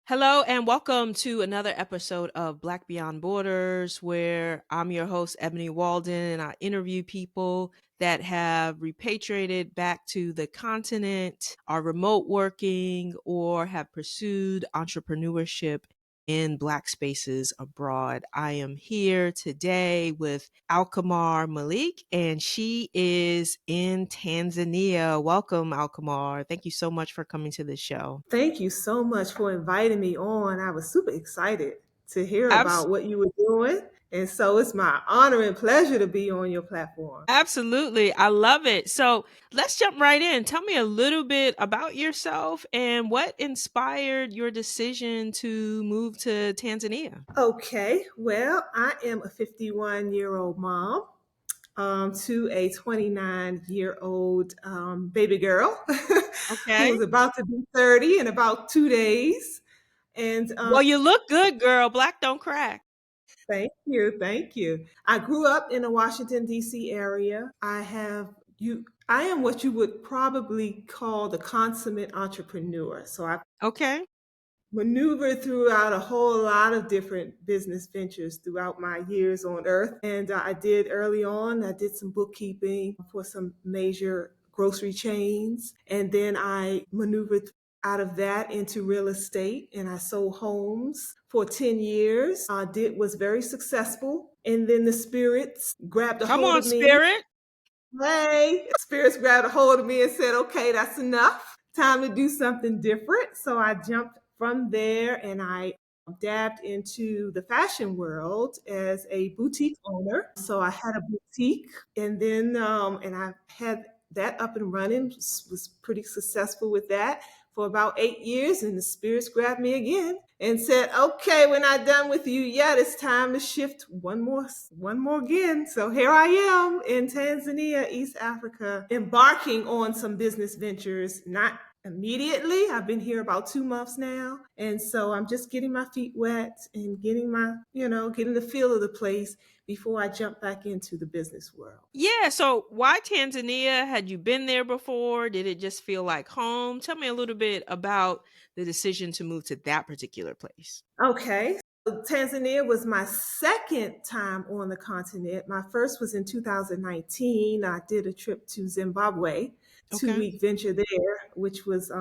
Hello and welcome to another episode of Black Beyond Borders, where I'm your host, Ebony Walden, and I interview people that have repatriated back to the continent, are remote working, or have pursued entrepreneurship in Black spaces abroad. I am here today with Alqamar Malik, and she is in Tanzania. Welcome, Alqamar. Thank you so much for coming to the show. Thank you so much for inviting me on. I was super excited to hear Abs- about what you were doing. And so it's my honor and pleasure to be on your platform. Absolutely. I love it. So let's jump right in. Tell me a little bit about yourself and what inspired your decision to move to Tanzania. Okay, well, I am a 51-year-old mom to a 29-year-old baby girl who Okay. is about to be 30 in about 2 days. And Well, you look good, girl. Black don't crack. Thank you. Thank you. I grew up in the Washington, D.C. area. I am what you would probably call the consummate entrepreneur. So I Okay. maneuvered throughout a whole lot of different business ventures throughout my years on earth. And I did early on, I did some bookkeeping for some major grocery chains. And then I maneuvered out of that into real estate and I sold homes for 10 years. Was very successful. And then the spirits grabbed a Come hold on, of me. spirit. Hey, spirits grabbed a hold of me and said, okay, that's enough. Time to do something different. So I jumped from there and I dabbed into the fashion world as a boutique owner. So I had a boutique and I had that up and running, was pretty successful with that for about 8 years. And the spirits grabbed me again and said, okay, we're not done with you yet. It's time to shift one more again. So here I am in Tanzania, East Africa, embarking on some business ventures, not immediately. I've been here about 2 months now. And so I'm just getting my feet wet and getting the feel of the place before I jump back into the business world. Yeah. So why Tanzania? Had you been there before? Did it just feel like home? Tell me a little bit about the decision to move to that particular place. Okay. So Tanzania was my second time on the continent. My first was in 2019. I did a trip to Zimbabwe, two Okay. week venture there, which was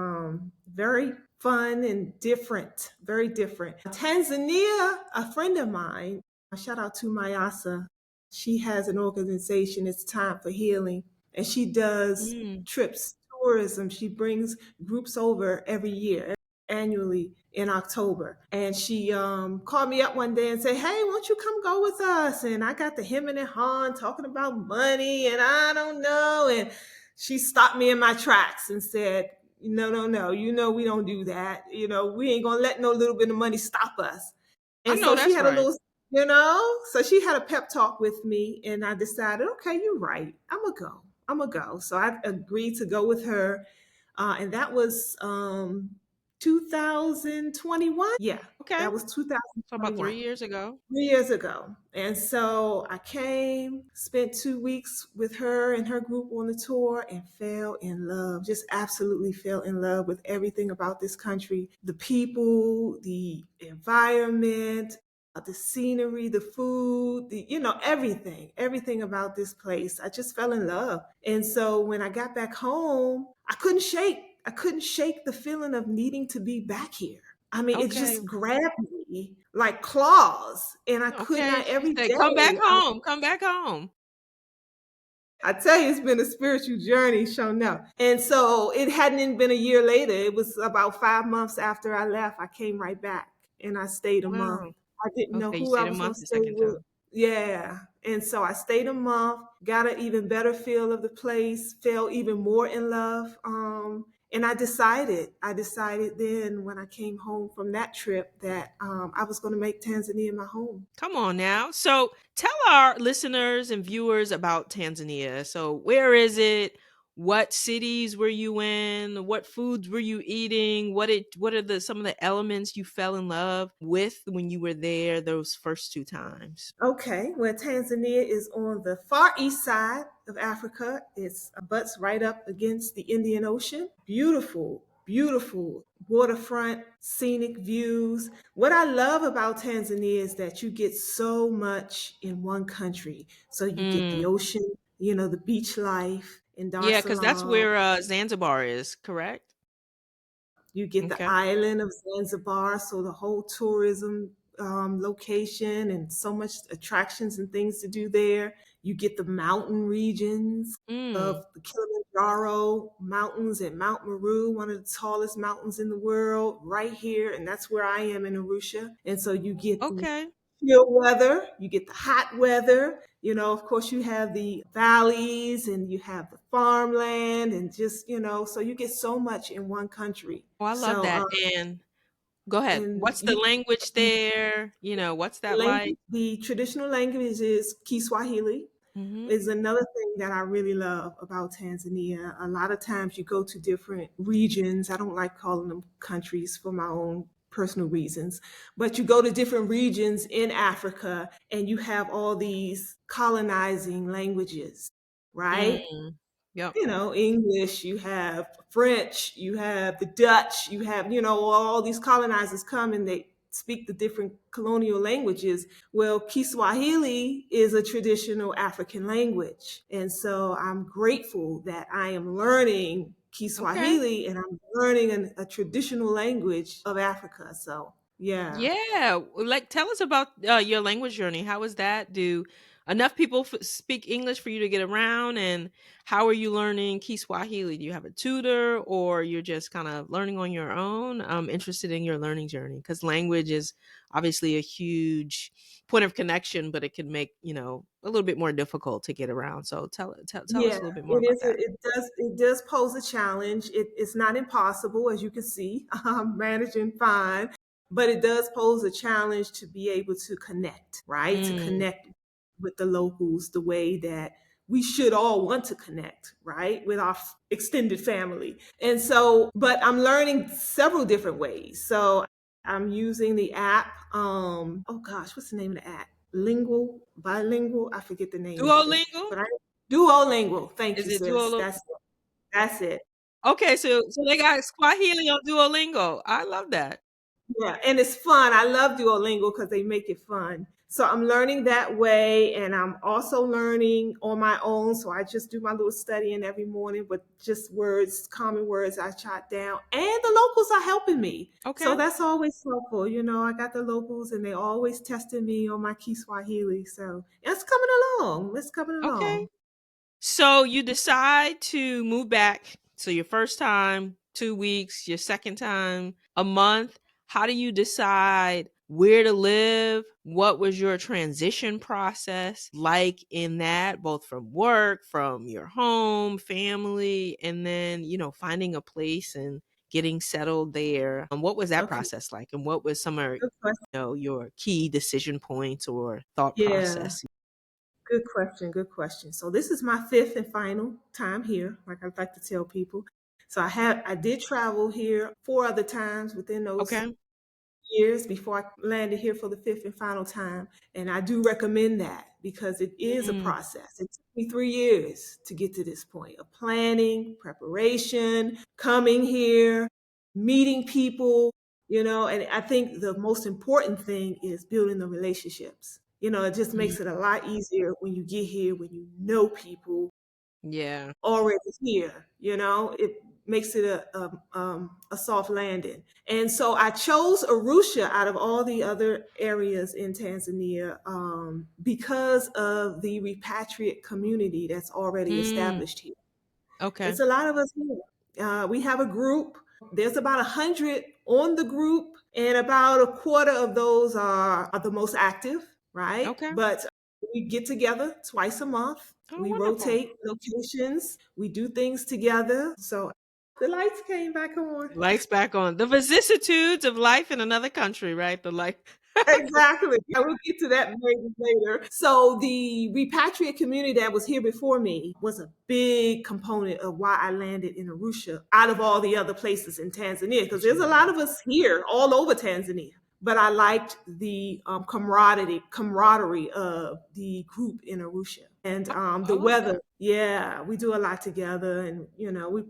very fun and different, very different. Tanzania, a friend of mine, shout out to Mayasa, she has an organization, it's Time for Healing, and she does Mm. trips, tourism. She brings groups over every year annually in October. And she called me up one day and said, hey, won't you come go with us? And I got the hemming and hawing talking about money and I don't know. And she stopped me in my tracks and said, no, no, no, we don't do that. We ain't going to let no little bit of money stop us. I And know so she that's had a right. little, so she had a pep talk with me and I decided, okay, you're right. I'm going to go. I'm going to go. So I agreed to go with her and that was 2021. Yeah, Okay. that was So about 2021, 3 years ago. 3 years ago. And so I came, spent 2 weeks with her and her group on the tour, and fell in love. Just absolutely fell in love with everything about this country, the people, the environment, the scenery, the food, everything about this place. I just fell in love. And so when I got back home, I couldn't shake the feeling of needing to be back here. I mean, it Okay. just grabbed me like claws, and I could Okay. not She every said, "Come back day. home. Come back home." I tell you, it's been a spiritual journey, shown up. And so it hadn't even been a year later. It was about 5 months after I left. I came right back and I stayed a month. Wow. I didn't know Okay, you who I stayed a was going month to the stay second with. time. Yeah. And so I stayed a month, got an even better feel of the place, fell even more in love. And I decided then when I came home from that trip that I was going to make Tanzania my home. Come on now. So tell our listeners and viewers about Tanzania. So where is it? What cities were you in? What foods were you eating? What are the some of the elements you fell in love with when you were there those first two times? Okay, well, Tanzania is on the far east side of Africa. It's butts right up against the Indian Ocean. Beautiful, beautiful waterfront, scenic views. What I love about Tanzania is that you get so much in one country. So you get the Mm. ocean, the beach life in Dar es Yeah, because that's Salaam. where Zanzibar is, correct? You get the Okay. island of Zanzibar, so the whole tourism location and so much attractions and things to do there. You get the mountain regions of Mm. the Kilimanjaro mountains and Mount Meru, one of the tallest mountains in the world, right here, and that's where I am in Arusha. And so you get the Okay. chill weather, you get the hot weather. Of course, you have the valleys and you have the farmland, and just, so you get so much in one country. Oh, I love So, that. And go ahead. and What's the you, language there? What's that like? the traditional language is Kiswahili. Mhm. Is another thing that I really love about Tanzania. A lot of times you go to different regions. I don't like calling them countries for my own personal reasons, but you go to different regions in Africa and you have all these colonizing languages, right? Mm. Yep. English, you have French, you have the Dutch, you have, all these colonizers come and they speak the different colonial languages. Well, Kiswahili is a traditional African language. And so I'm grateful that I am learning Okay. Kiswahili and I'm learning a traditional language of Africa. So, yeah. Yeah, like tell us about your language journey. How was that? Do enough people speak English for you to get around? And how are you learning Kiswahili? Do you have a tutor, or you're just kind of learning on your own? I'm interested in your learning journey because language is obviously a huge point of connection, but it can make a little bit more difficult to get around. So tell us Yeah, a little bit more it about is. that. It does pose a challenge. It's not impossible, as you can see. I'm managing fine, but it does pose a challenge to be able to connect, right? To Mm, connect with the locals the way that we should all want to connect, right? With our extended family. And so, but I'm learning several different ways. So I'm using the app. Oh gosh, what's the name of the app? Bilingual. I forget the name of it, Duolingo? but I Duolingo. Thank Is you, it sis. Duolingo? That's it. Okay, so they got Swahili on Duolingo. I love that. Yeah, and it's fun. I love Duolingo because they make it fun. So I'm learning that way, and I'm also learning on my own. So I just do my little studying every morning with just words, common words I jot down, and the locals are helping me. So Okay. that's always helpful. I got the locals, and they always testing me on my Kiswahili. So it's coming along. It's coming Okay. along. So you decide to move back. So your first time, 2 weeks, your second time, a month. How do you decide where to live? What was your transition process like in that, both from work, from your home, family, and then, finding a place and getting settled there? What was that Okay, process like? And what was some of, good question. your key decision points or thought Yeah. process? Good question. Good question. So this is my fifth and final time here, like I like to tell people. So I did travel here four other times within those Okay. years before I landed here for the fifth and final time. And I do recommend that because it is a Mm, process. It took me 3 years to get to this point of planning, preparation, coming here, meeting people, and I think the most important thing is building the relationships. It just mm, makes it a lot easier when you get here, when you know people yeah. already here. It makes it a soft landing. And so I chose Arusha out of all the other areas in Tanzania because of the repatriate community that's already Mm, established here. okay. It's a lot of us here. We have a group. There's about 100 on the group, and about a quarter of those are the most active, right? Okay. But we get together twice a month. Oh, We wonderful. rotate locations. We do things together. So the lights came back on. Lights back on. The vicissitudes of life in another country, right? The life. Exactly. I will get to that maybe later. So the repatriate community that was here before me was a big component of why I landed in Arusha out of all the other places in Tanzania, because there's a lot of us here all over Tanzania. But I liked the camaraderie of the group in Arusha. And the Oh, okay. weather, yeah, we do a lot together. And we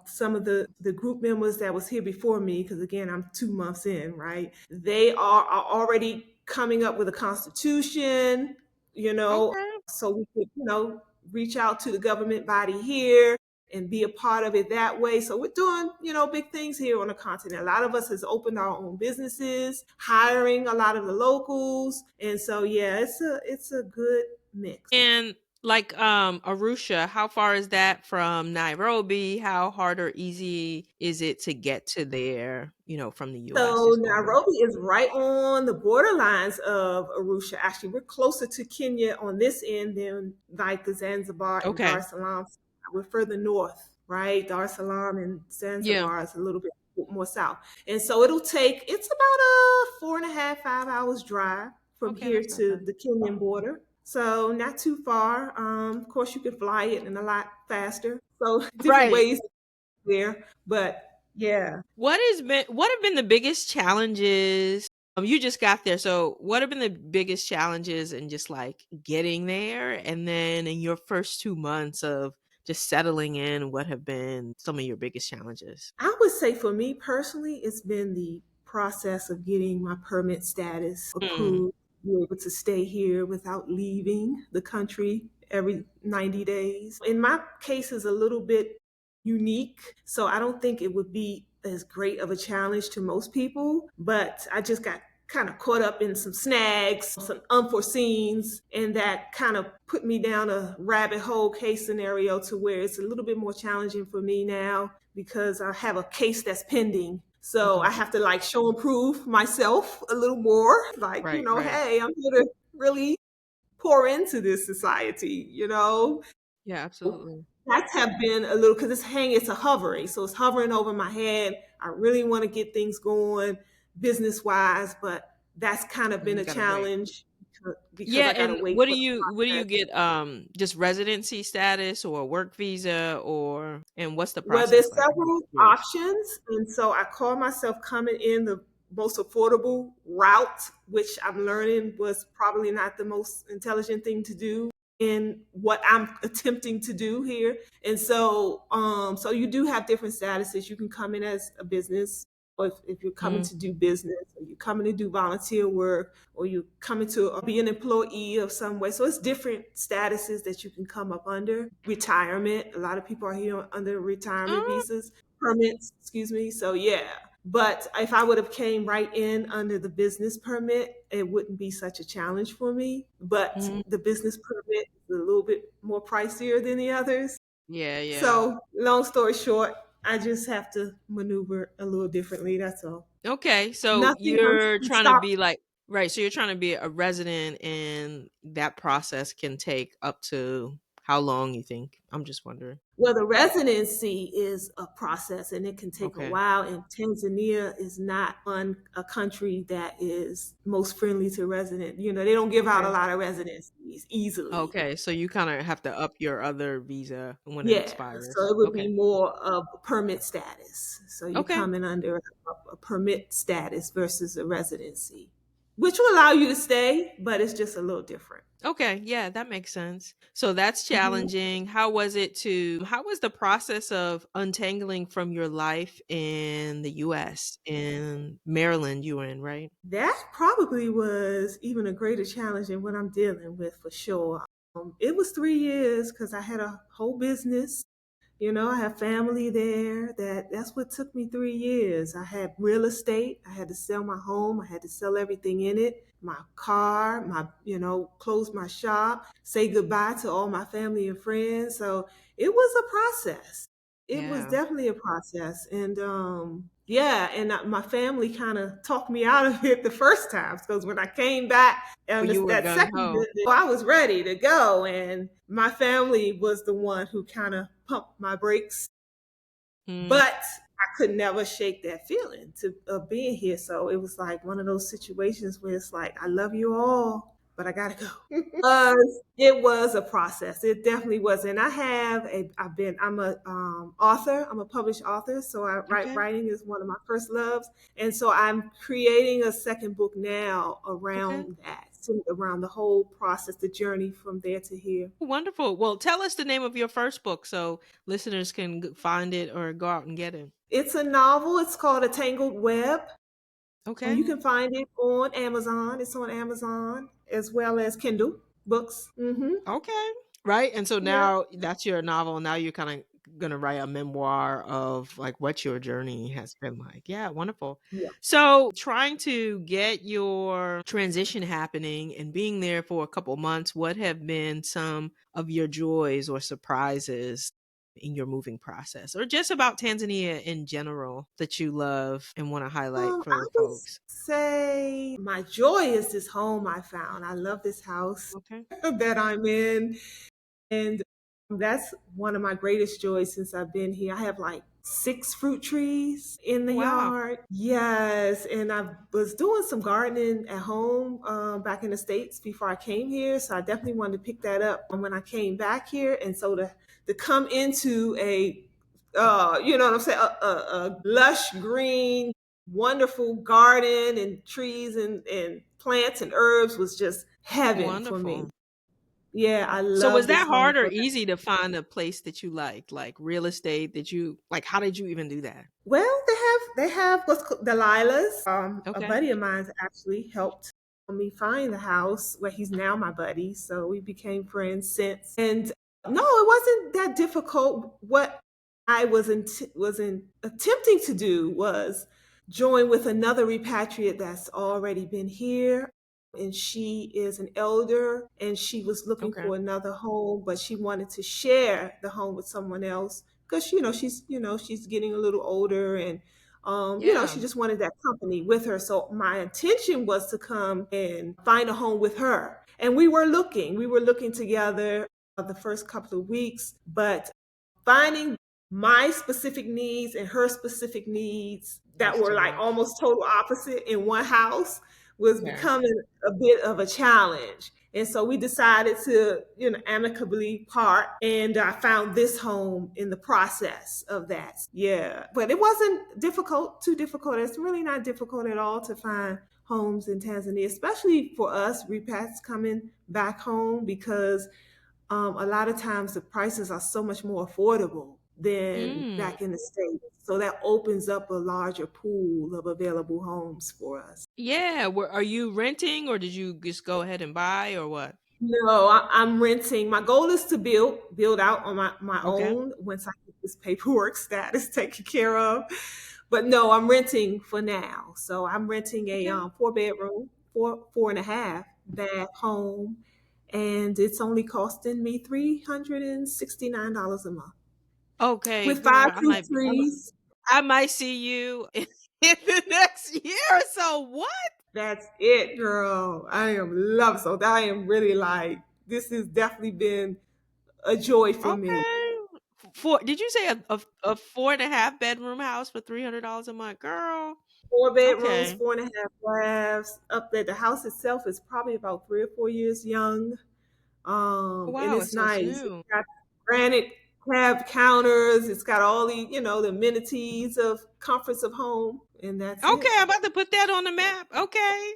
some of the group members that was here before me, because again, I'm 2 months in, right? They are already coming up with a constitution, you know, Okay. so we could, reach out to the government body here and be a part of it that way. So we're doing, big things here on the continent. A lot of us has opened our own businesses, hiring a lot of the locals. And so yeah, it's a good mix. And like Arusha, how far is that from Nairobi? How hard or easy is it to get to there, from the US? So Just wondering. Nairobi is right on the borderlines of Arusha. Actually, we're closer to Kenya on this end than like Zanzibar and Dar Okay. es Salaam. We're further north, right? Dar es Salaam and Yeah. Zanzibar is a little bit more south. And so it's about a 4.5, 5 hours drive from Okay, here that's not to bad. the Kenyan border. So not too far. Of course, you can fly it and a lot faster. So different Right. ways there. But yeah. What have been the biggest challenges? You just got there, so what have been the biggest challenges in just like getting there, and then in your first 2 months of just settling in, what have been some of your biggest challenges? I would say for me personally, it's been the process of getting my permit status Mm, approved, be able to stay here without leaving the country every 90 days. In my case is a little bit unique, so I don't think it would be as great of a challenge to most people, but I just got kind of caught up in some snags, some unforeseens, and that kind of put me down a rabbit hole case scenario to where it's a little bit more challenging for me now because I have a case that's pending. So okay. I have to like show and prove myself a little more. Like, Right, right. hey, I'm here to really pour into this society. Yeah, absolutely. That's have been a little because it's a hovering. So it's hovering over my head. I really want to get things going business wise, but that's kind of And been you a gotta wait. challenge because Yeah, I gotta and wait for the what do you process. get, just residency status or work visa, or and what's the Well, process there's like? I'm several curious. options, and so I call myself coming in the most affordable route, which I'm learning was probably not the most intelligent thing to do in what I'm attempting to do here. And so you do have different statuses. You can come in as a business, or if you're coming Mm, to do business, or you're coming to do volunteer work, or you're coming to be an employee of some way. So it's different statuses that you can come up under. Retirement. A lot of people are here under retirement oh, visas, permits, excuse me. So yeah. But if I would have came right in under the business permit, it wouldn't be such a challenge for me. But mhm. the business permit is a little bit more pricier than the others. Yeah, yeah. So long story short, I just have to maneuver a little differently. That's all. Okay, so Nothing you're can trying to stop. be like right, so you're trying to be a resident, and that process can take up to how long you think? I'm just wondering. Well, the residency is a process and it can take a Okay. while. And Tanzania is not a country that is most friendly to resident. They don't give out a Okay. lot of residencies easily. Okay, so you kinda have to up your other visa when it Yeah, so expires. it would be Okay. more of a permit status. So you Okay. come in under a permit status versus a residency, which will allow you to stay, but it's just a little different. Okay, yeah, that makes sense. So that's Mhm. challenging. How was the process of untangling from your life in the US, in Maryland you were in, right? That probably was even a greater challenge than what I'm dealing with for sure. It was 3 years because I had a whole business. I have family there. That's what took me 3 years. I had real estate. I had to sell my home. I had to sell everything in it. My car, close my shop, say goodbye to all my family and friends. So it was a process. It was Yeah. definitely a process. And yeah, and my family kind of talked me out of it the first time because when I came back Oh, you were that gung second ho. visit, I was ready to go, and my family was the one who kind of pumped my brakes. Mm, But I could never shake that feeling of being here. So it was like one of those situations where it's like, I love you all, but I gotta go. It was a process. It definitely was. And I'm a author. I'm a published author. So okay, writing is one of my first loves. And so I'm creating a second book now okay. around that. around the whole process, the journey from there to here. Wonderful. Well, tell us the name of your first book so listeners can find it or go out and get it. It's a novel. It's called A Tangled Web. Okay. You can find it on Amazon. It's on Amazon as well as Kindle books. Okay. Right. And so Yeah. now that's your novel. Now you're kind of going to write a memoir of like what your journey has been like. Yeah. Wonderful. Yeah. So trying to get your transition happening and being there for a couple months, what have been some of your joys or surprises in your moving process or just about Tanzania in general that you love and want to highlight I for would folks? say my joy is this home I found. I love this house Okay. that I'm in. And that's one of my greatest joys since I've been here. I have like 6 fruit trees in the Wow. yard. Yes. And I was doing some gardening at home back in the States before I came here. So I definitely wanted to pick that up when I came back here. And so to come into you know what I'm saying, a lush green, wonderful garden and trees and plants and herbs was just heaven for me. Wonderful. Yeah, I So was love this that home hard or for that. easy to find a place that you like real estate that you like? How did you even do that? Well, they have what's called Delilah's. A Okay. buddy of mine actually helped me find the house where he's now my buddy. So we became friends since. And no, it wasn't that difficult. What I was attempting to do was join with another repatriate that's already been here. And she is an elder and she was looking Okay. for another home, but she wanted to share the home with someone else because she's getting a little older and Yeah. she just wanted that company with her. So my intention was to come and find a home with her. And we were looking together the first couple of weeks, but finding my specific needs and her specific needs that Was were too like much. almost total opposite in one house was Yeah. becoming a bit of a challenge. And so we decided to, amicably part. And I found this home in the process of that. Yeah. But it wasn't too difficult. It's really not difficult at all to find homes in Tanzania, especially for us repats coming back home because a lot of times the prices are so much more affordable than Mm. back in the States. So that opens up a larger pool of available homes for us. Yeah. Are you renting or did you just go ahead and buy or what? No, I'm renting. My goal is to build out on my Okay. own once I get this paperwork status taken care of. But no, I'm renting for now. So I'm renting a Okay. 4 bedroom, four and a half bath home, and it's only costing me $369 a month Okay, with five girl. fruit trees. I might see you in the next year or so. What? That's it, girl. I am love so I am really like this has definitely been a joy for me. Okay. Did you say a 4.5 bedroom house for $300 a month, girl? 4 bedrooms, Okay. 4.5 baths. Up there, the house itself is probably about 3 or 4 years young. And Wow, it's it's so nice. It's soon. got granite crab counters. It's got all the amenities of comforts of home, and that's Okay, it. I'm about to put that on the map. Okay.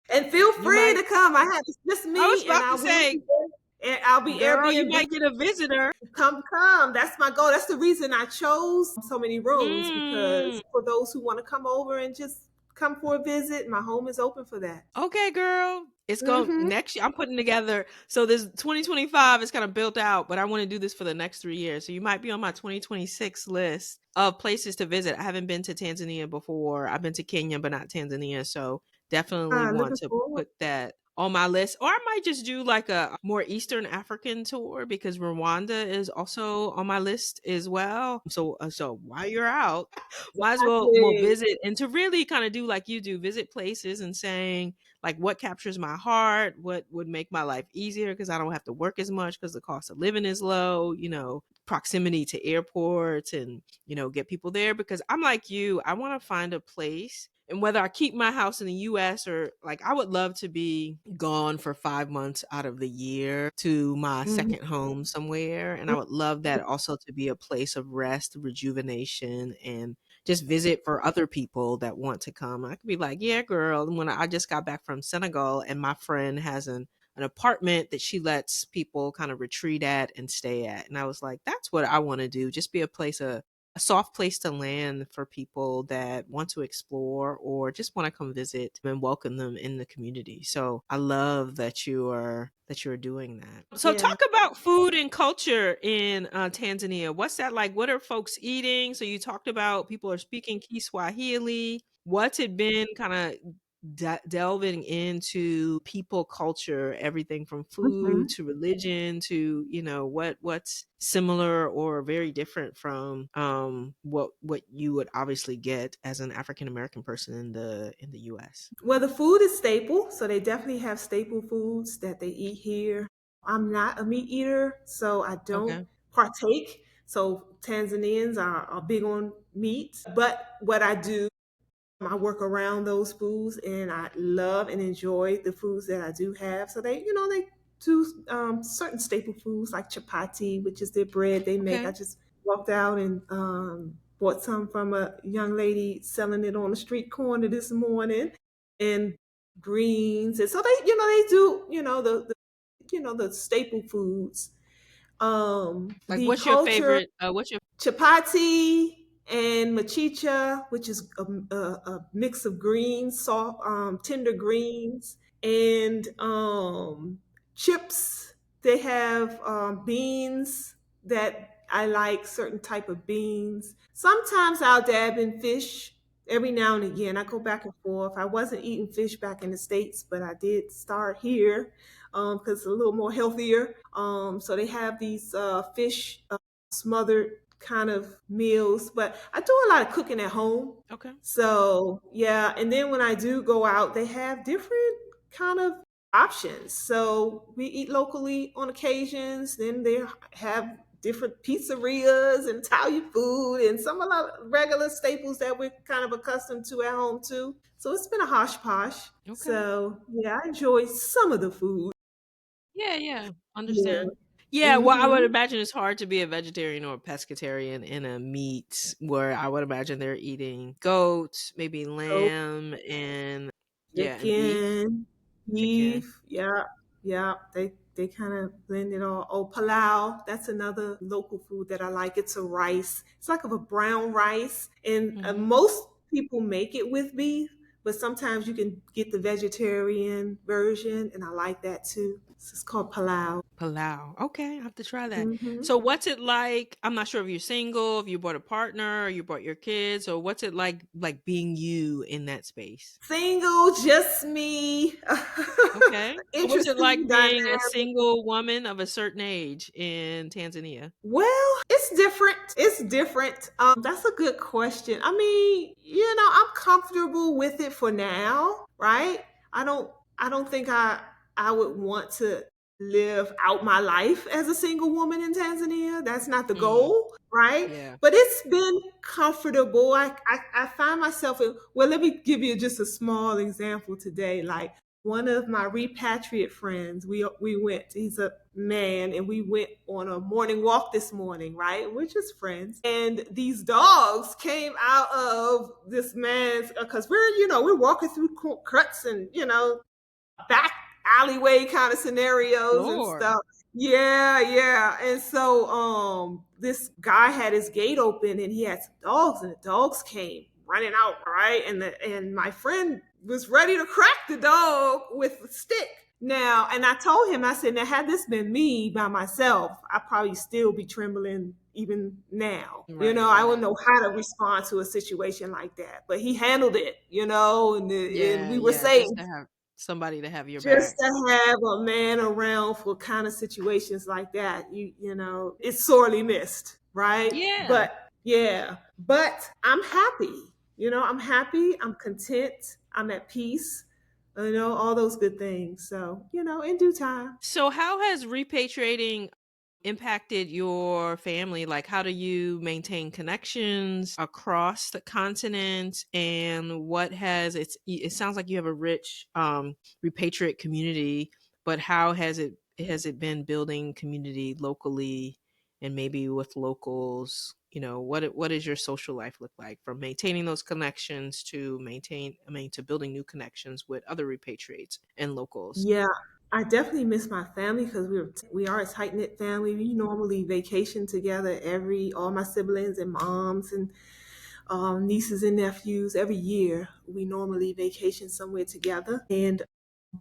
And feel You free might to come. I have it's just I was me, and about I to will say, be there. And I'll be girl, you Airbnb. might get a visitor. Come. That's my goal. That's the reason I chose so many rooms Mm. because for those who want to come over and just come for a visit, my home is open for that. Okay, girl. It's going Hmm. next year. I'm putting together. So this 2025 is kind of built out, but I want to do this for the next 3 years. So you might be on my 2026 list of places to visit. I haven't been to Tanzania before. I've been to Kenya, but not Tanzania. So definitely want Looking to forward. put that on my list. Or I might just do like a more Eastern African tour because Rwanda is also on my list as well. So while you're out, might as well Exactly. visit and to really kind of do like you do, visit places and saying like what captures my heart, what would make my life easier because I don't have to work as much because the cost of living is low, proximity to airports and, get people there because I'm like you, I want to find a place and whether I keep my house in the US or like I would love to be gone for 5 months out of the year to my Mhm. second home somewhere. And I would love that also to be a place of rest, rejuvenation, and just visit for other people that want to come. I could be like, yeah, girl. And when I just got back from Senegal, and my friend has an apartment that she lets people kind of retreat at and stay at. And I was like, that's what I want to do. Just be a soft place to land for people that want to explore or just want to come visit and welcome them in the community. So I love that you're doing that. So Yeah. talk about food and culture in Tanzania. What's that like? What are folks eating? So you talked about people are speaking Kiswahili. What's it been kind of delving into people culture, everything from food Mhm. to religion to what's similar or very different from what you would obviously get as an African American person in the US. Well, the food is staple, so they definitely have staple foods that they eat here. I'm not a meat eater, so I don't Okay. partake. So Tanzanians are big on meat, but what I do, I work around those foods, and I love and enjoy the foods that I do have. So they do certain staple foods like chapati, which is their bread they make. I Okay. just walked out and bought some from a young lady selling it on the street corner this morning, and greens. And so they do the staple foods. Like The what's your culture, favorite what's your chapati and machicha, which is a mix of greens, soft, tender greens, and chips. They have beans that I like, certain type of beans. Sometimes I'll dab in fish. Every now and again, I go back and forth. I wasn't eating fish back in the States, but I did start here because it's a little more healthier. So they have these fish smothered kind of meals, but I do a lot of cooking at home. Okay. So yeah, and then when I do go out, they have different kind of options. So we eat locally on occasions. Then they have different pizzerias and Italian food and some of the regular staples that we're kind of accustomed to at home too. So it's been a hodgepodge. Okay. So yeah, I enjoy some of the food. Yeah, yeah. Yeah. Understand. Yeah, well, I would Hmm. imagine it's hard to be a vegetarian or a pescatarian in a meat where I would imagine they're eating goat, maybe So lamb, and yeah, and beef, chicken, chicken. beef, yeah, yeah. They kind of blend it all. Oh, palau, that's another local food that I like. It's a rice. It's like a brown rice, and Mhm. most people make it with beef, but sometimes you can get the vegetarian version, and I like that too. It's called palau. Palau. Okay, I have to try that. Hmm. So what's it like? I'm not sure if you're single, if you brought a partner, or you brought your kids, or what's it like being you in that space? Single, just me. Okay. So what's it Interesting like being a dynamic. single woman of a certain age in Tanzania? Well, it's different. It's different. That's a good question. I mean, I'm comfortable with it for now, right? I don't I don't think I would want to live out my life as a single woman in Tanzania. That's not the Mm, goal, right? yeah. But it's been comfortable. I find myself in, well, let me give you just a small example today. Like one of my repatriate friends, we went, he's a man, and we went on a morning walk this morning, right? We're just friends. And these dogs came out of this man's, because we're walking through cuts and, back alleyway kind of scenarios and Sure. stuff. Yeah, yeah. And so this guy had his gate open, and he had some dogs, and the dogs came running out, right? And my friend was ready to crack the dog with a stick. Now, and I told him, I said, now had this been me by myself, I'd probably still be trembling even now. Right, I right. wouldn't know how to respond to a situation like that. But he handled it, and Yeah, we were yeah, safe. just to have somebody to have your Just back. to have a man around for kind of situations like that, it's sorely missed, right? Yeah. But yeah, but I'm happy. I'm happy. I'm content. I'm at peace. All those good things. So, in due time. So how has repatriating impacted your family? Like how do you maintain connections across the continent, and what has it sounds like you have a rich repatriate community, but how has it been building community locally and maybe with locals what does your social life look like, from maintaining those connections to to building new connections with other repatriates and locals? Yeah, I definitely miss my family because we are a tight knit family. We normally vacation together all my siblings and moms and nieces and nephews every year. We normally vacation somewhere together, and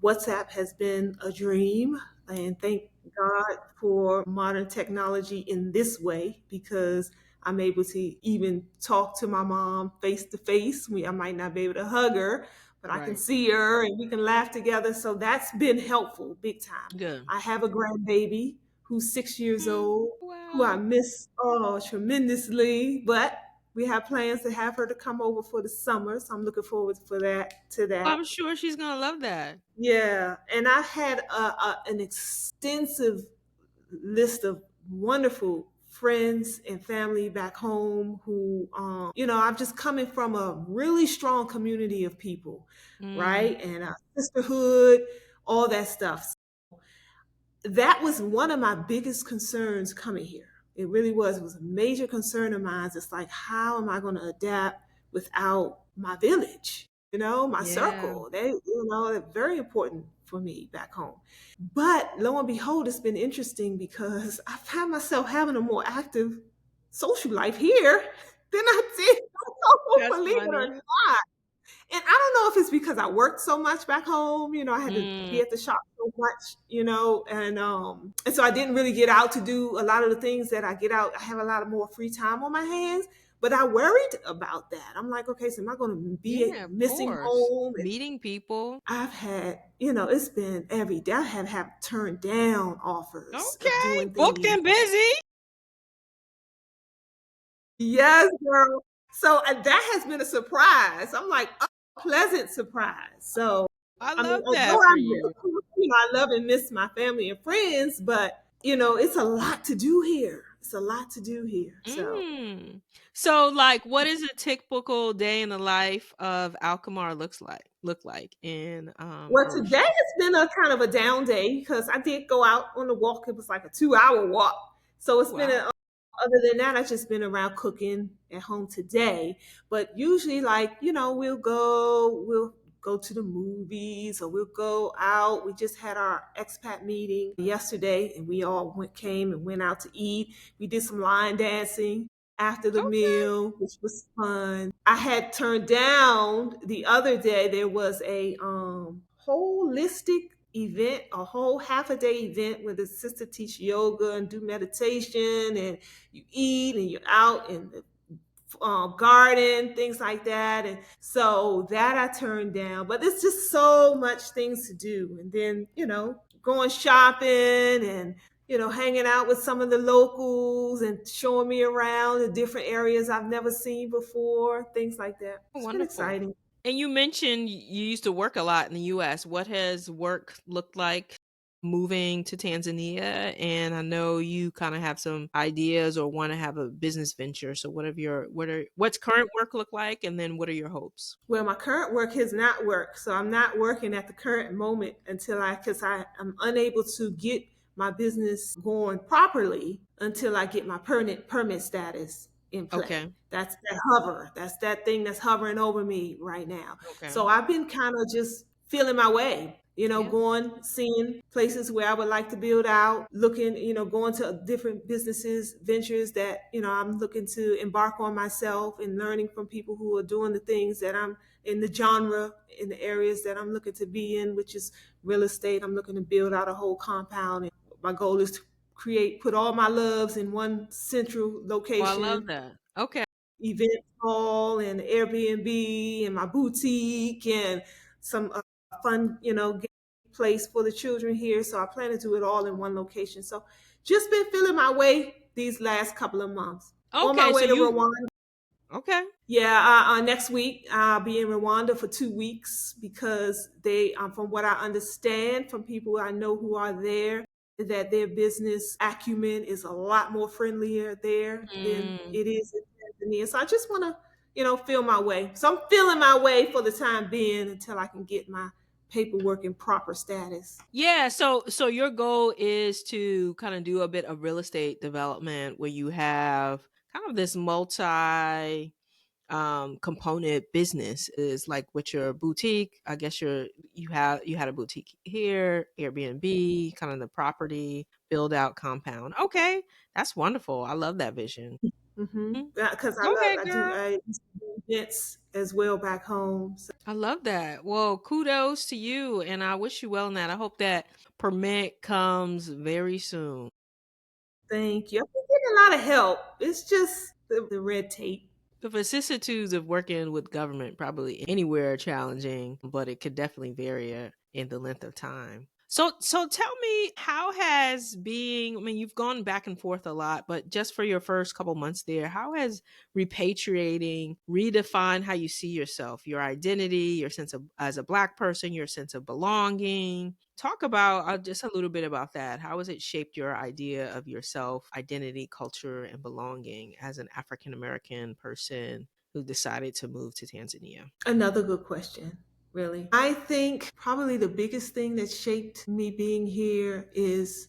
WhatsApp has been a dream. And thank God for modern technology in this way because I'm able to even talk to my mom face to face. I might not be able to hug her, but I can Right. see her and we can laugh together. So that's been helpful big time. Good. I have a grandbaby who's 6 years old, who I Wow. miss tremendously, but we have plans to have her to come over for the summer. So I'm looking forward to that. I'm sure she's gonna love that. Yeah, and I had an extensive list of wonderful friends and family back home who, I'm just coming from a really strong community of people, Mm, right? And sisterhood, all that stuff. That was one of my biggest concerns coming here. It really was. It was a major concern of mine. It's like, how am I going to adapt without my village? My yeah. circle. They're very important for me back home. But lo and behold, it's been interesting because I found myself having a more active social life here than I did back home, That's believe it or funny. not. And I don't know if it's because I worked so much back home, I had to Mm, be at the shop so much, and so I didn't really get out to do a lot of the things that I get out. I have a lot of more free time on my hands, but I worried about that. I'm like, okay, so am I going to be yeah, of missing course. home? And Meeting people. I've had, it's been every day. I have turned down offers of Okay, doing booked things. and busy. Yes, girl. So that has been a surprise. I'm like, oh, pleasant surprise. So, I I mean, love although that I, for you. I love and miss my family and friends, but it's a lot to do here. It's a lot to do here. So, Mm. So, like, what is a typical day in the life of Alkamar look like in well, today Arusha? has been a kind of a down day because I did go out on a walk. It was like a 2 hour walk. So it's been Wow. other than that, I've just been around cooking at home today. But usually, like, we'll go to the movies or we'll go out. We just had our expat meeting yesterday and we all came and went out to eat. We did some line dancing after the Okay. meal, which was fun. I had turned down the other day, there was a holistic event, a whole half a day event where the sister teach yoga and do meditation and you eat and you're out in the garden, things like that. And so that I turned down, but it's just so much things to do. And then, going shopping and, hanging out with some of the locals and showing me around the different areas I've never seen before, things like that. Oh, It's been wonderful. exciting. And you mentioned you used to work a lot in the US. What has work looked like moving to Tanzania? And I know you kind of have some ideas or want to have a business venture. So what's current work look like, and then what are your hopes? Well, my current work has not worked, so I'm not working at the current moment because I'm unable to get my business going properly until I get my permit status in play. Okay. That's that hover. That's that thing that's hovering over me right now. Okay. So I've been kind of just feeling my way, Yeah. going, seeing places where I would like to build out, looking, going to different businesses, ventures that, I'm looking to embark on myself and learning from people who are doing the things that I'm in the genre, in the areas that I'm looking to be in, which is real estate. I'm looking to build out a whole compound. And my goal is to put all my loves in one central Oh, I love location, that. Okay. event hall and Airbnb and my boutique and some fun, place for the children here. So I plan to do it all in one location. So just been feeling my way these last couple of months. On my Okay. So way to you Rwanda. okay. Yeah, next week I'll be in Rwanda for 2 weeks because from what I understand from people I know who are there, that their business acumen is a lot more friendlier there than Mm. it is in Tanzania. So I just want to, feel my way. So I'm feeling my way for the time being until I can get my paperwork in proper status. Yeah, so your goal is to kind of do a bit of real estate development where you have kind of this multi component business is like with your boutique. I guess you had a boutique here, Airbnb, kind of the property build out compound. Okay, that's wonderful. I love that vision. Mm-hmm. Mm, Because go ahead, girl. I used to do events as well back home. So I love that. Well, kudos to you, and I wish you well in that. I hope that permit comes very soon. thank you. I've been getting a lot of help. It's just the red tape. The vicissitudes of working with government probably anywhere are challenging, but it could definitely vary in the length of time. So tell me, how has being, I mean, you've gone back and forth a lot, but just for your first couple months there, how has repatriating redefined how you see yourself, your identity, your sense of, as a Black person, your sense of belonging? Talk about just a little bit about that. How has it shaped your idea of yourself, identity, culture, and belonging as an African American person who decided to move to Tanzania? Another good question, really. I think probably the biggest thing that shaped me being here is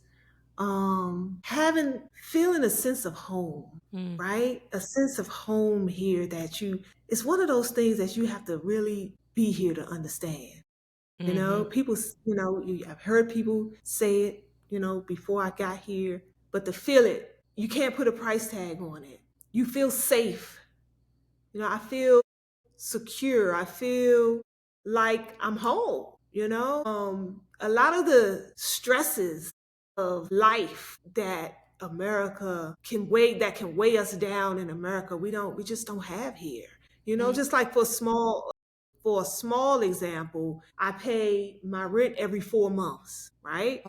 having feeling a sense of home, Mm, right? A sense of home here that you it's one of those things that you have to really be here to understand. You know, hmm people, I've heard people say it, before I got here, but to feel it, you can't put a price tag on it. You feel safe. I feel secure. I feel like I'm home, a lot of the stresses of life that can weigh us down in America, we just don't have here. mm, Just like for a small example, I pay my rent every 4 months, right?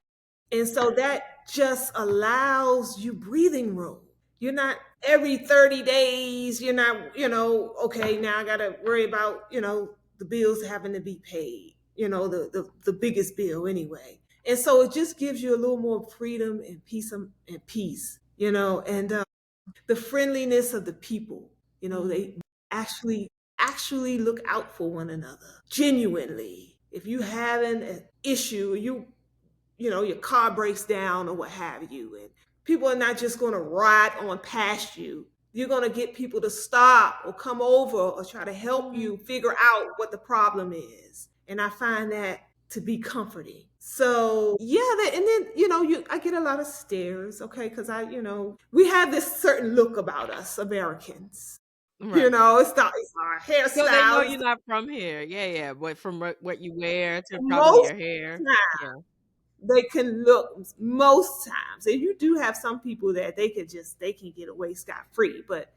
And so that just allows you breathing room. You're not every 30 days, you're not, okay, now I got to worry about, the bills having to be paid, the biggest bill anyway. And so it just gives you a little more freedom and peace, and the friendliness of the people, mm, they actually actually look out for one another genuinely. If you having an issue, your car breaks down or what have you, and people are not just going to ride on past you. You're going to get people to stop or come over or try to help mm, you figure out what the problem is. And I find that to be comforting. So yeah, and then I get a lot of stares, okay, because we have this certain look about us Americans. right. It's our So they know hairstyle. you're not from here. Yeah, yeah. But from what you wear to probably Most your hair. Yeah. they can look most times, and you do have some people that they can get away scot free, but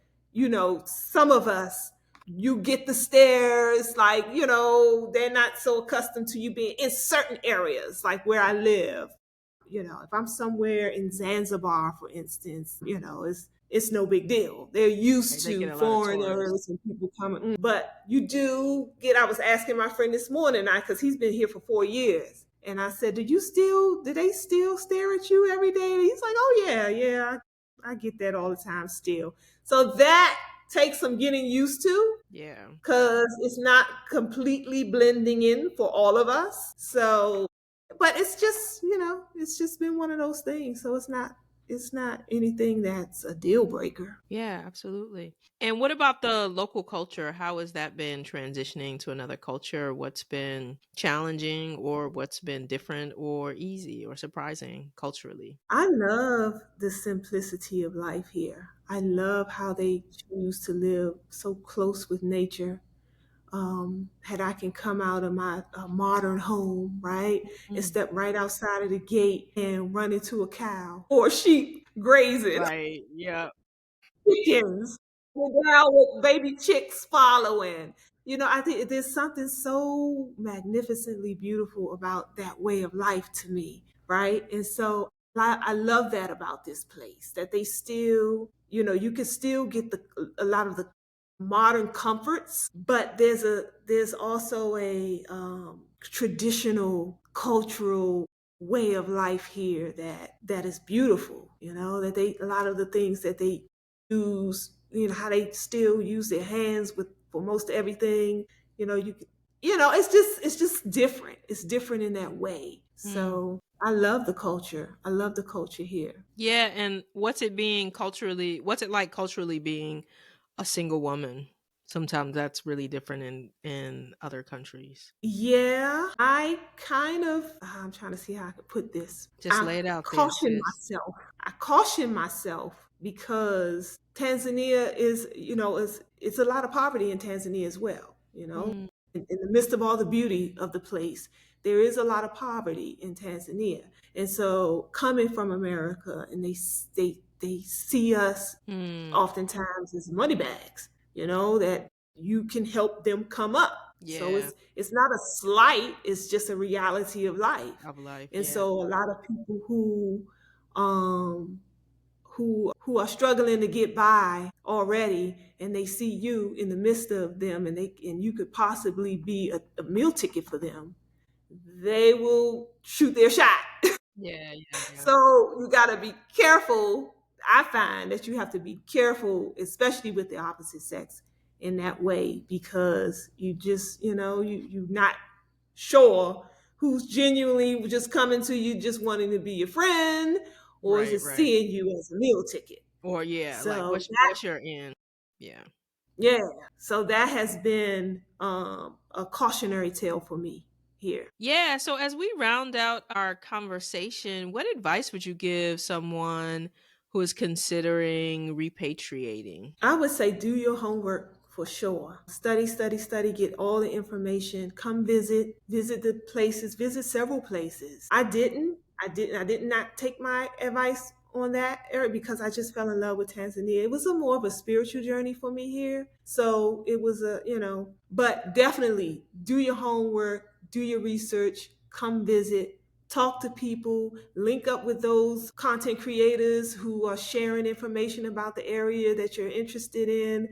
some of us, you get the stares, like they're not so accustomed to you being in certain areas, like where I live. If I'm somewhere in Zanzibar, for instance, it's no big deal. They're Right, used they get to a lot of tourists. foreigners and people coming. But you do get. I was asking my friend this morning, because he's been here for 4 years, and I said, "Do they still stare at you every day?" And he's like, "Oh yeah, yeah, I get that all the time still." So that takes some getting used to, Yeah. because it's not completely blending in for all of us. So, but it's just been one of those things. So it's not anything that's a deal breaker. Yeah, absolutely. And what about the local culture? How has that been transitioning to another culture? What's been challenging or what's been different or easy or surprising culturally? I love the simplicity of life here. I love how they choose to live so close with nature. Had I can come out of my modern home, right, and Mm. step right outside of the gate and run into a cow or sheep grazing, Right. Yeah. chickens, and down with baby chicks following. I think there's something so magnificently beautiful about that way of life to me, right? And so I love that about this place, that they still, you can still get a lot of the modern comforts, but there's also a traditional cultural way of life here that is beautiful. That they a lot of the things that they use, how they still use their hands with for most everything. You know, you it's just different. It's different in that way. Mm. So I love the culture. I love the culture here. Yeah, and what's it like culturally being a single woman? Sometimes that's really different in other countries. Yeah, I kind of, I'm trying to see how I could put this. Just lay it out there, Caution sis. myself. I caution myself because Tanzania is, it's a lot of poverty in Tanzania as well, Mm, in the midst of all the beauty of the place. There is a lot of poverty in Tanzania. And so coming from America and they see us mm, oftentimes as money bags, that you can help them come up. So yeah, it's not a slight, it's just a reality of life. of life. And Yeah, so a lot of people um who are struggling to get by already, and they see you in the midst of them, and you could possibly be a meal ticket for them, they will shoot their shot. yeah, yeah, yeah. So you got to be careful. I find that you have to be careful, especially with the opposite sex in that way, because you just, you're not sure who's genuinely just coming to you just wanting to be your friend or Right, just right. seeing you as a meal ticket. Or yeah, like So what's your end? Yeah. yeah, so that has been a cautionary tale for me here. Yeah, so as we round out our conversation, what advice would you give someone who is considering repatriating? I would say do your homework for sure. Study, study, study, get all the information. Come visit the places, visit several places. I did not take my advice on that, Eric, because I just fell in love with Tanzania. It was a more of a spiritual journey for me here. So it was but definitely do your homework, do your research, come visit, talk to people, link up with those content creators who are sharing information about the area that you're interested in.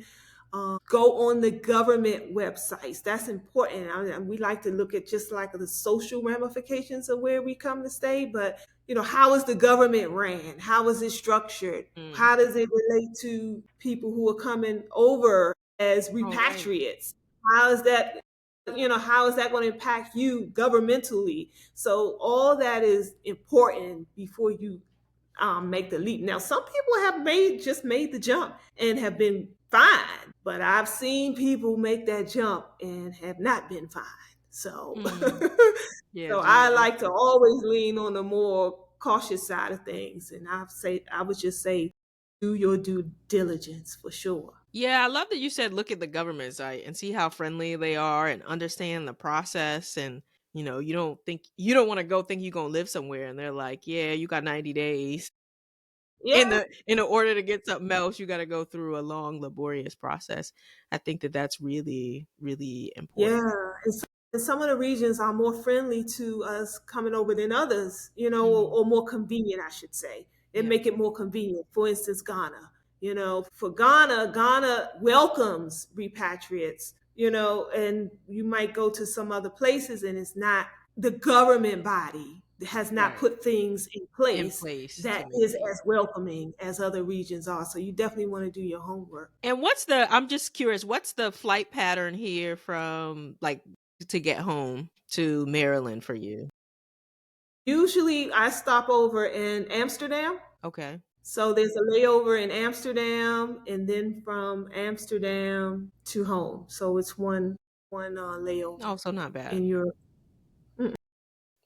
Go on the government websites. That's important. We like to look at just like the social ramifications of where we come to stay, but how is the government ran? How is it structured? Mm. How does it relate to people who are coming over as Oh, right. repatriates? How is that how is that going to impact you governmentally? So all that is important before you make the leap. Now, some people have made the jump and have been fine, but I've seen people make that jump and have not been fine. So, Mm. Yeah, so do your I like to research. always lean on the more cautious side of things, and I would just say, do your due diligence for sure. Yeah, I love that you said look at the government site and see how friendly they are and understand the process and you don't want to go think you're going to live somewhere and they're like, "Yeah, you got 90 days." Yeah, In the order to get something else, you got to go through a long laborious process. I think that that's really really yeah. important. And some of the regions are more friendly to us coming over than others, Mhm. or more convenient, I should say. It Yeah. make it more convenient. For instance, Ghana. For Ghana welcomes repatriates, and you might go to some other places and it's not the government body has not Right. put things in In place place to that make is it. as welcoming as other regions are. So you definitely want to do your homework. And I'm just curious, what's the flight pattern here from like to get home to Maryland for you? Usually I stop over in Amsterdam. Okay. So there's a layover in Amsterdam, and then from Amsterdam to home. So it's one Oh, layover so not bad. in Europe. Mm.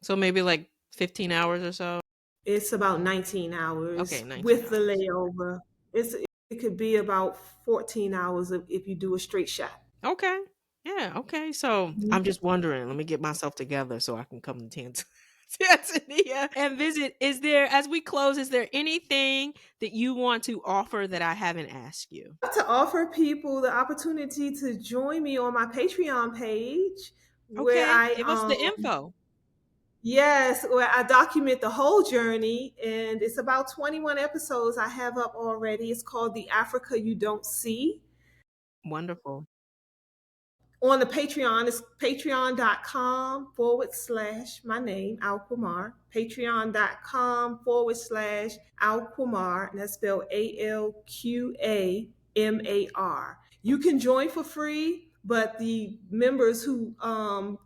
So maybe like 15 hours or so? It's about 19 Okay, hours 19 with the hours. layover. It could be about 14 hours if you do a straight shot. Okay. Yeah, okay. So I'm just wondering, let me get myself together so I can come to Tanzania and visit. As we close, is there anything that you want to offer that I haven't asked you? To offer people the opportunity to join me on my Patreon page, where Okay, give us the info. yes, where I document the whole journey, and it's about 21 episodes I have up already. It's called The Africa You Don't See. Wonderful. On the Patreon, it's patreon.com/ my name, Alqamar. Patreon.com/ Alqamar, and that's spelled ALQAMAR. You can join for free, but the members who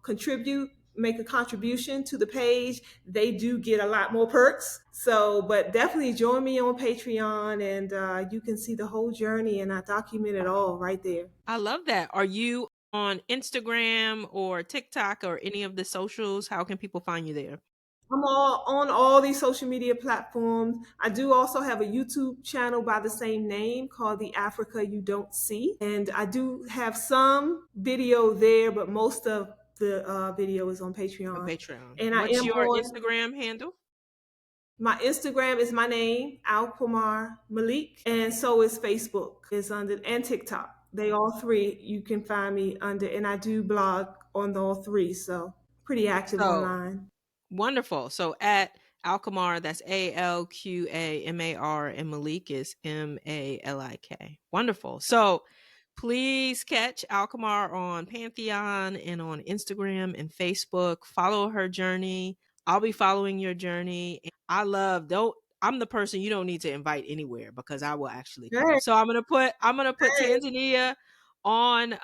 contribute make a contribution to the page, they do get a lot more perks. So, but definitely join me on Patreon, and you can see the whole journey, and I document it all right there. I love that. Are you on Instagram or TikTok or any of the socials? How can people find you there? I'm all on all these social media platforms. I do also have a YouTube channel by the same name called The Africa You Don't See. And I do have some video there, but most of the video is on On Patreon. Patreon. And I What's am your on Instagram handle? my Instagram is my name, Alqamar Malik. And so is Facebook, is under, and TikTok. They all three you can find me under, and I do blog on all three. So pretty active So online. wonderful. So at Alqamar, that's Alqamar, and Malik is Malik. Wonderful. So please catch Alqamar on Pantheon and on Instagram and Facebook. Follow her journey. I'll be following your journey. I love don't I'm the person you don't need to invite anywhere because I will actually come. Hey, So I'm gonna put hey. Tanzania on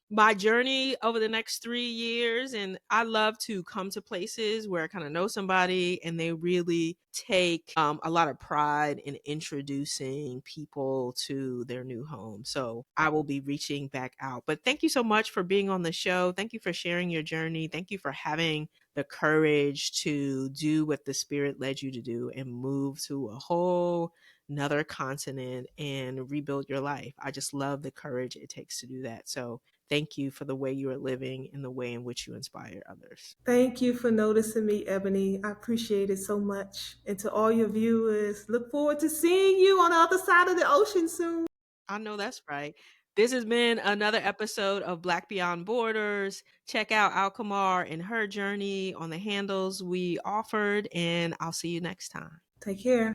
my journey over the next 3 years. And I love to come to places where I kind of know somebody and they really take a lot of pride in introducing people to their new home. So I will be reaching back out. But thank you so much for being on the show. Thank you for sharing your journey. Thank you for having the courage to do what the spirit led you to do and move to a whole another continent and rebuild your life. I just love the courage it takes to do that. So thank you for the way you are living and the way in which you inspire others. Thank you for noticing me, Ebony. I appreciate it so much. And to all your viewers, look forward to seeing you on the other side of the ocean soon. I know that's right. This has been another episode of Black Beyond Borders. Check out Alkamar and her journey on the handles we offered, and I'll see you next time. Take care.